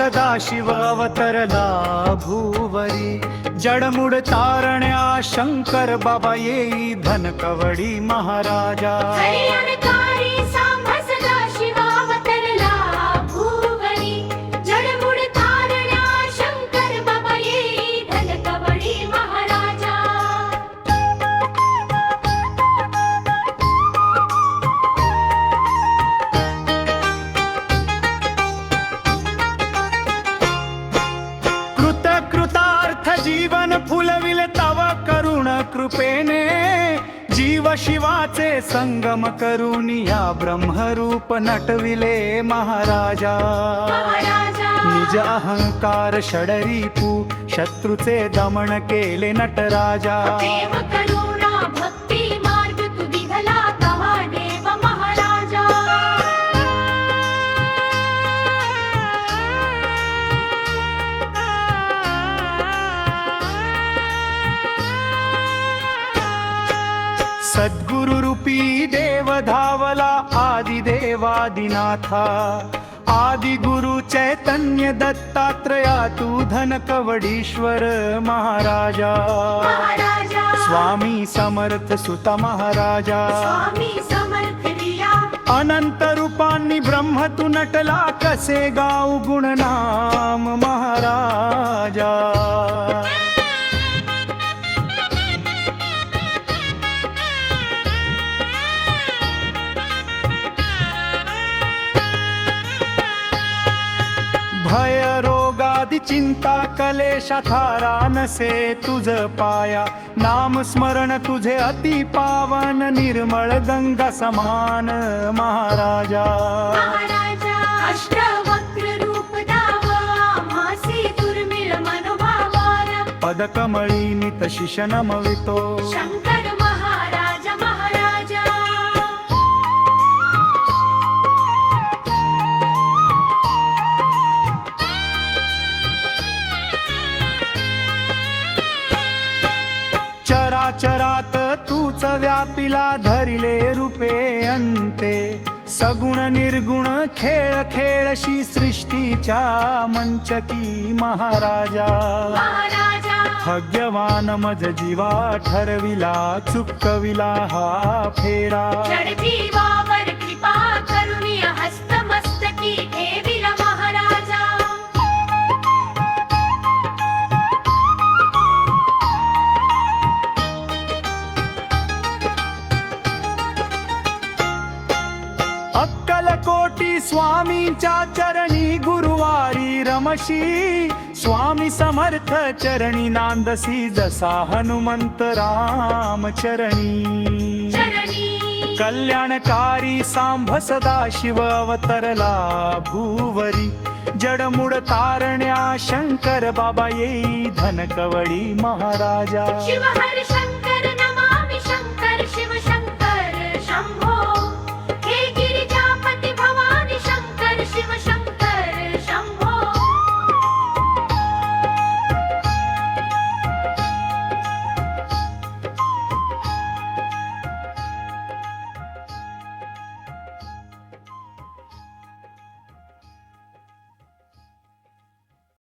सदाशिव अवतरला भूवरी, जडमुड तारण्या शंकर बाबा येई धनकवडी महाराजा। कल्याणकारी सांभ सदाशिव अवतरला भूवरी, जडमुड तारण्या शंकर बाबा येई धनकवडी महाराजा। कृतार्थ जीवन फुलविले तव करुण कृपेने, जीव शिवाचे संगम करून या ब्रह्मरूप नटविले महाराजा। निज अहंकार षडरिपू शत्रूचे दमन केले नटराजा। देव करुणा भक्ती मार्ग तू दिघला तवा देव महाराजा। सद्गुरु रूपी देव धावला आदिदेवादिनाथा, आदि गुरु चैतन्य दत्तात्रया तू धनकवडीश्वर महाराजा। स्वामी समर्थ सुत महाराजा, स्वामी समर्थ रिया अनंत रूपांनी ब्रह्म तू नटला, कसे गाऊ गुणनाम महाराजा। भय रोगादि चिंता कलेशा थारा नसे तुझ पाया, नाम स्मरण तुझे अति पावन, निर्मळ गंगा समान महाराजा। अष्टवक्र रूप दावा आम्हासी दुर्मिळ मनोभावाला, पदकमळी नित शिश नमवितो शंकर महाराजा महाराजा। चराचरात तूच व्यापिला धरिले रूपे अंते, सगुण निर्गुण खेळ खेळशी सृष्टीच्या मंचकी महाराजा। भाग्यवान मज जीवा ठरविला, चुकविला हा फेरा। जडजीवावर कृपा करुणी हस्त मस्तकी ठेविला महाराजा। अक्कलकोटी स्वामींच्या चरणी गुरुवारी रमशी, स्वामी समर्थ चरणी नांदसी जसा हनुमंत राम चरणी। कल्याणकारी सांभ सदाशिव अवतरला भूवरी, जडमुड तारण्या शंकर बाबा येई धनकवडी महाराजा। शिव हर शंकर नमामि शंकर शिव शंकर शंभो।